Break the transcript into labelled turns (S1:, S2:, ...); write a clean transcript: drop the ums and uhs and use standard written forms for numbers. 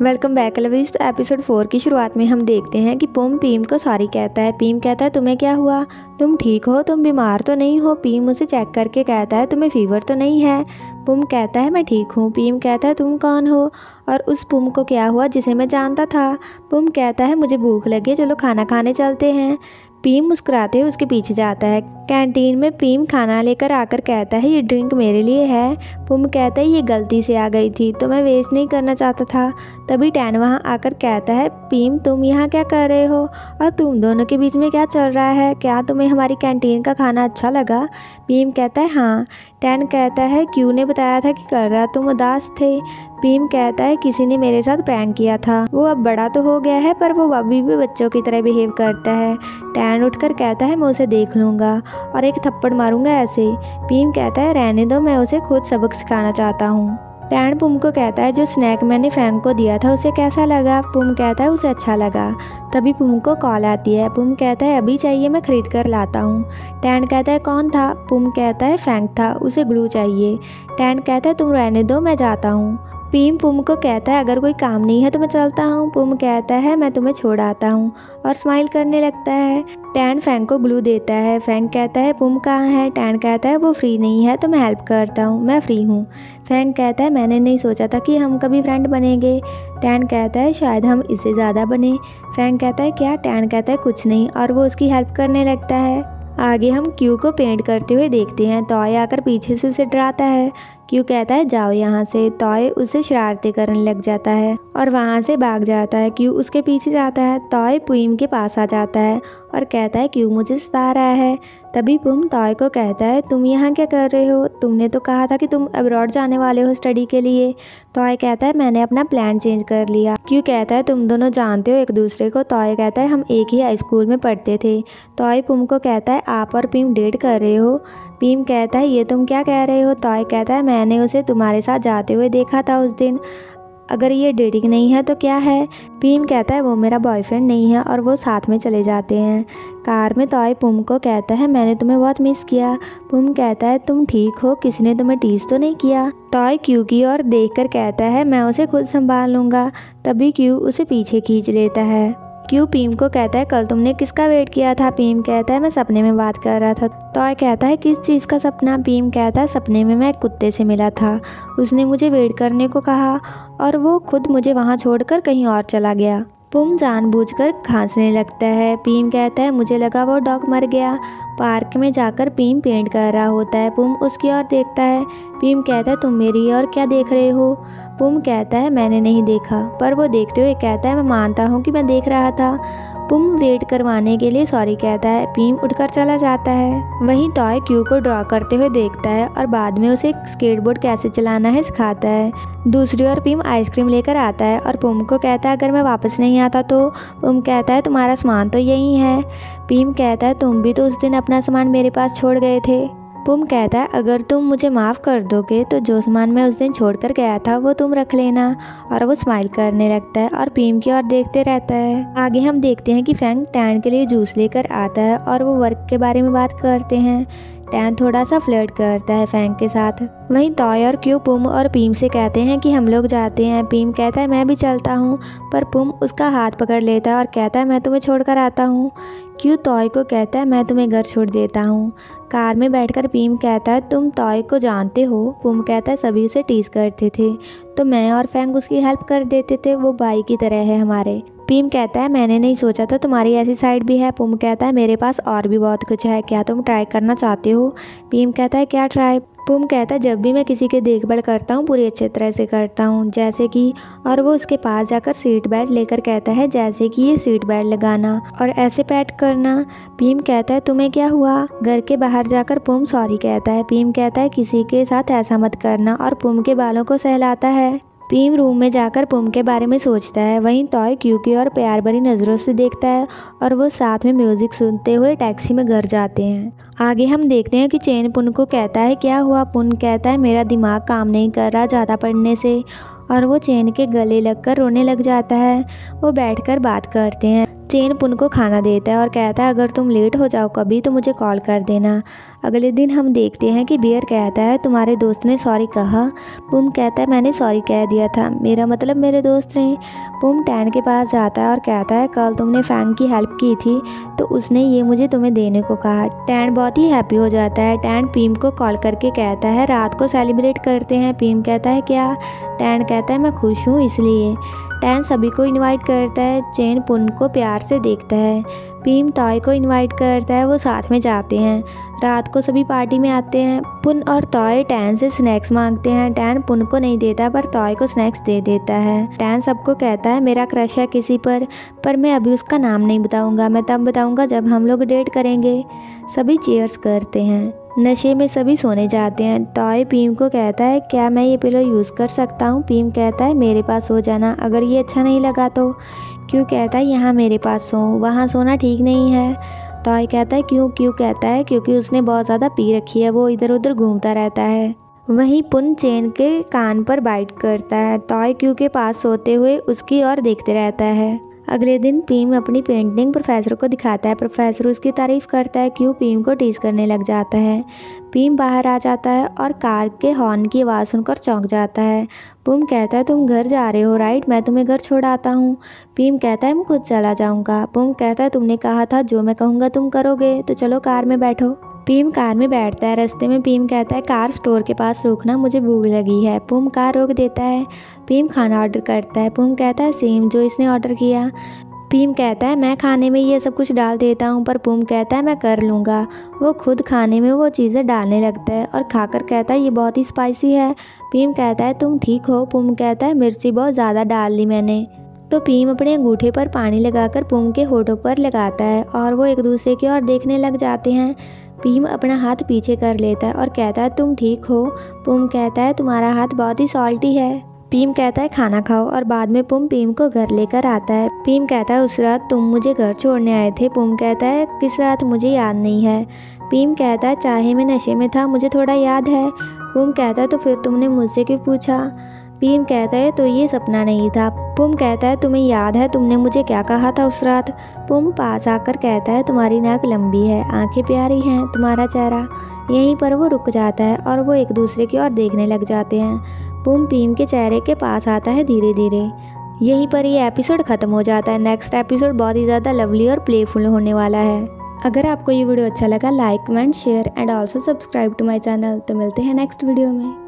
S1: Welcome back lovies. तो episode 4 की शुरुआत में हम देखते हैं कि पुम पीम को सॉरी कहता है। पीम कहता है तुम्हें क्या हुआ, तुम ठीक हो, तुम बीमार तो नहीं हो। पीम उसे चेक करके कहता है तुम्हें फीवर तो नहीं है। पुम कहता है मैं ठीक हूँ। पीम कहता है तुम कौन हो और उस पुम को क्या हुआ जिसे मैं जानता था। पुम कहता है मुझे भूख लगी है, चलो खाना खाने चलते हैं। पीम मुस्कुराते हुए उसके पीछे जाता है। कैंटीन में पीम खाना लेकर आकर कहता है ये ड्रिंक मेरे लिए है। पुम कहता है ये गलती से आ गई थी तो मैं वेस्ट नहीं करना चाहता था। तभी टैन वहाँ आकर कहता है पीम तुम यहाँ क्या कर रहे हो और तुम दोनों के बीच में क्या चल रहा है, क्या तुम्हें हमारी कैंटीन का खाना अच्छा लगा। पीम कहता है हाँ। टैन कहता है क्यों ने बताया था कि कर रहा, तुम उदास थे। पीम कहता है किसी ने मेरे साथ प्रैंक किया था, वो अब बड़ा तो हो गया है पर वो अभी भी बच्चों की तरह बिहेव करता है। टैन उठकर कहता है मैं उसे देख लूँगा और एक थप्पड़ मारूंगा ऐसे। पीम कहता है रहने दो, मैं उसे खुद सबक सिखाना चाहता हूँ। टैन पुम को कहता है जो स्नैक मैंने फैंग को दिया था उसे कैसा लगा। पुम कहता है उसे अच्छा लगा। तभी पुम को कॉल आती है। पुम कहता है अभी चाहिए, मैं खरीद कर लाता हूँ। टैन कहता है कौन था। पुम कहता है फैंग था, उसे ग्लू चाहिए। टैन कहता है तुम रहने दो, मैं जाता हूँ। पीम पुम को कहता है अगर कोई काम नहीं है तो मैं चलता हूँ। पुम कहता है मैं तुम्हें छोड़ आता हूँ और स्माइल करने लगता है। टैन फैंग को ग्लू देता है। फैंग कहता है पुम कहाँ है। टैन कहता है वो फ्री नहीं है तो मैं हेल्प करता हूँ, मैं फ्री हूँ। फैंग कहता है मैंने नहीं सोचा था कि हम कभी फ्रेंड बनेंगे। टैन कहता है शायद हम इससे ज़्यादा बने। फैंग कहता है क्या। टैन कहता है कुछ नहीं और वो उसकी हेल्प करने लगता है। आगे हम क्यू को पेंट करते हुए देखते हैं। टॉय आकर पीछे से उसे डराता है। क्यू कहता है जाओ यहाँ से। टॉय उसे शरारतें करने लग जाता है और वहाँ से भाग जाता है। क्यू उसके पीछे जाता है। टॉय पुम के पास आ जाता है और कहता है क्यू मुझे सता रहा है। तभी पुम टॉय को कहता है तुम यहाँ क्या कर रहे हो, तुमने तो कहा था कि तुम अब्रॉड जाने वाले हो स्टडी के लिए। टॉय कहता है मैंने अपना प्लान चेंज कर लिया। क्यू कहता है तुम दोनों जानते हो एक दूसरे को। टॉय कहता है हम एक ही हाई स्कूल में पढ़ते थे। टॉय पुम को कहता है आप और पीम डेट कर रहे हो। पीम कहता है ये तुम क्या कह रहे हो। टॉय कहता है मैंने उसे तुम्हारे साथ जाते हुए देखा था उस दिन, अगर ये डेटिंग नहीं है तो क्या है। पीम कहता है वो मेरा बॉयफ्रेंड नहीं है और वो साथ में चले जाते हैं। कार में टॉय पुम को कहता है मैंने तुम्हें बहुत मिस किया। पुम कहता है तुम ठीक हो, किसी ने तुम्हें टीज तो नहीं किया। टॉय क्यू की ओर देखकर कहता है मैं उसे खुद संभाल लूँगा। तभी क्यू उसे पीछे खींच लेता है। क्यू पीम को कहता है कल तुमने किसका वेट किया था। पीम कहता है मैं सपने में बात कर रहा था। टॉय कहता है किस चीज़ का सपना। पीम कहता है सपने में मैं एक कुत्ते से मिला था, उसने मुझे वेट करने को कहा और वो खुद मुझे वहाँ छोड़कर कहीं और चला गया। पुम जानबूझकर खांसने लगता है। पीम कहता है मुझे लगा वो डॉग मर गया। पार्क में जाकर पीम पेंट कर रहा होता है। पुम उसकी ओर देखता है। पीम कहता है तुम मेरी ओर क्या देख रहे हो। पुम कहता है मैंने नहीं देखा, पर वो देखते हुए कहता है मैं मानता हूँ कि मैं देख रहा था। पुम वेट करवाने के लिए सॉरी कहता है। पीम उठकर चला जाता है। वहीं टॉय क्यू को ड्रॉ करते हुए देखता है और बाद में उसे स्केटबोर्ड कैसे चलाना है सिखाता है। दूसरी ओर पीम आइसक्रीम लेकर आता है और पुम को कहता है अगर मैं वापस नहीं आता तो। पुम कहता है तुम्हारा सामान तो यही है। पीम कहता है तुम भी तो उस दिन अपना सामान मेरे पास छोड़ गए थे। पुम कहता है अगर तुम मुझे माफ़ कर दोगे तो जो सामान मैं उस दिन छोड़कर गया था वो तुम रख लेना। और वो स्माइल करने लगता है और पीम की ओर देखते रहता है। आगे हम देखते हैं कि फैंग टैन के लिए जूस लेकर आता है और वो वर्क के बारे में बात करते हैं। टैन थोड़ा सा फ्लर्ट करता है फैंग के साथ। वहीं टॉय और क्यू पुम और पीम से कहते हैं कि हम लोग जाते हैं। पीम कहता है मैं भी चलता हूँ, पर पुम उसका हाथ पकड़ लेता है और कहता है मैं तुम्हें छोड़कर आता हूँ। क्यू टॉय को कहता है मैं तुम्हें घर छोड़ देता हूँ। कार में बैठकर पीम कहता है तुम टॉय को जानते हो। पुम कहता है सभी उसे टीज करते थे तो मैं और फैंग उसकी हेल्प कर देते थे, वो भाई की तरह है हमारे। पीम कहता है मैंने नहीं सोचा था तुम्हारी ऐसी साइड भी है। पुम कहता है मेरे पास और भी बहुत कुछ है, क्या तुम ट्राई करना चाहते हो। पीम कहता है क्या ट्राई। पुम कहता है जब भी मैं किसी की देखभाल करता हूँ पूरी अच्छी तरह से करता हूँ, जैसे कि, और वो उसके पास जाकर सीट बेल्ट लेकर कहता है जैसे कि ये सीट बेल्ट लगाना और ऐसे पैट करना। पीम कहता है तुम्हें क्या हुआ। घर के बाहर जाकर पुम सॉरी कहता है। पीम कहता है किसी के साथ ऐसा मत करना और पुम के बालों को सहलाता है। पीम रूम में जाकर पुम के बारे में सोचता है। वहीं टॉय क्यू की और प्यार भरी नज़रों से देखता है और वो साथ में म्यूजिक सुनते हुए टैक्सी में घर जाते हैं। आगे हम देखते हैं कि चेन पुन को कहता है क्या हुआ। पुन कहता है मेरा दिमाग काम नहीं कर रहा ज़्यादा पढ़ने से और वो चेन के गले लगकर रोने लग जाता है। वो बैठकर बात करते हैं। चेन पुन को खाना देता है और कहता है अगर तुम लेट हो जाओ कभी तो मुझे कॉल कर देना। अगले दिन हम देखते हैं कि बियर कहता है तुम्हारे दोस्त ने सॉरी कहा। पुम कहता है मैंने सॉरी कह दिया था, मेरा मतलब मेरे दोस्त ने। पुम टैन के पास जाता है और कहता है कल तुमने फैंग की हेल्प की थी तो उसने ये मुझे तुम्हें देने को कहा। टैन बहुत ही हैप्पी हो जाता है। टैन पीम को कॉल करके कहता है रात को सेलिब्रेट करते हैं। पीम कहता है क्या? टैन कहता है मैं खुश हूँ इसलिए। टैन सभी को इनवाइट करता है। चेन पुन को प्यार से देखता है। पीम टॉय को इनवाइट करता है, वो साथ में जाते हैं। रात को सभी पार्टी में आते हैं। पुन और टॉय टैन से स्नैक्स मांगते हैं। टैन पुन को नहीं देता पर टॉय को स्नैक्स दे देता है। टैन सबको कहता है मेरा क्रश है किसी पर मैं अभी उसका नाम नहीं बताऊंगा, मैं तब बताऊंगा जब हम लोग डेट करेंगे। सभी चीयर्स करते हैं। नशे में सभी सोने जाते हैं। टॉय पीम को कहता है क्या मैं ये पिलो यूज़ कर सकता हूँ? पीम कहता है मेरे पास सो जाना, अगर ये अच्छा नहीं लगा तो। क्यों कहता है यहाँ मेरे पास सो, वहाँ सोना ठीक नहीं है। टॉय कहता है क्यों कहता है क्योंकि उसने बहुत ज़्यादा पी रखी है, वो इधर उधर घूमता रहता है। वहीं पुन चेन के कान पर बाइट करता है। टॉय क्यू के पास सोते हुए उसकी ओर देखते रहता है। अगले दिन पीम अपनी पेंटिंग प्रोफेसर को दिखाता है। प्रोफेसर उसकी तारीफ करता है। क्यों पीम को टीज करने लग जाता है। पीम बाहर आ जाता है और कार के हॉर्न की आवाज़ सुनकर चौंक जाता है। पुम कहता है तुम घर जा रहे हो राइट, मैं तुम्हें घर छोड़ाता हूँ। पीम कहता है मैं खुद चला जाऊँगा। पुम कहता है तुमने कहा था जो मैं कहूँगा तुम करोगे, तो चलो कार में बैठो। पीम कार में बैठता है। रास्ते में पीम कहता है कार स्टोर के पास रोकना, मुझे भूख लगी है। पुम कार रोक देता है। पीम खाना ऑर्डर करता है। पुम कहता है सेम जो इसने ऑर्डर किया। पीम कहता है मैं खाने में ये सब कुछ डाल देता हूँ, पर पुम कहता है मैं कर लूँगा। वो खुद खाने में वो चीज़ें डालने लगता है और खाकर कहता है ये बहुत ही स्पाइसी है। पीम कहता है तुम ठीक हो? पुम कहता है मिर्ची बहुत ज़्यादा डाल ली मैंने। तो पीम अपने अंगूठे पर पानी लगाकर पुम के होठों पर लगाता है और वो एक दूसरे की ओर देखने लग जाते हैं। पीम अपना हाथ पीछे कर लेता है और कहता है तुम ठीक हो? पुम कहता है तुम्हारा हाथ बहुत ही सॉल्टी है। पीम कहता है खाना खाओ और बाद में पुम पीम को घर लेकर आता है। पीम कहता है उस रात तुम मुझे घर छोड़ने आए थे। पुम कहता है किस रात, मुझे याद नहीं है। पीम कहता है चाहे मैं नशे में था, मुझे थोड़ा याद है। पुम कहता है तो फिर तुमने मुझसे क्यों पूछा? पीम कहता है तो ये सपना नहीं था। पुम कहता है तुम्हें याद है तुमने मुझे क्या कहा था उस रात? पुम पास आकर कहता है तुम्हारी नाक लंबी है, आंखें प्यारी हैं, तुम्हारा चेहरा। यहीं पर वो रुक जाता है और वो एक दूसरे की ओर देखने लग जाते हैं। पुम पीम के चेहरे के पास आता है धीरे धीरे। यहीं पर ये एपिसोड ख़त्म हो जाता है। नेक्स्ट एपिसोड बहुत ही ज़्यादा लवली और प्लेफुल होने वाला है। अगर आपको ये वीडियो अच्छा लगा like comment share and also subscribe to my channel. तो मिलते हैं नेक्स्ट वीडियो में।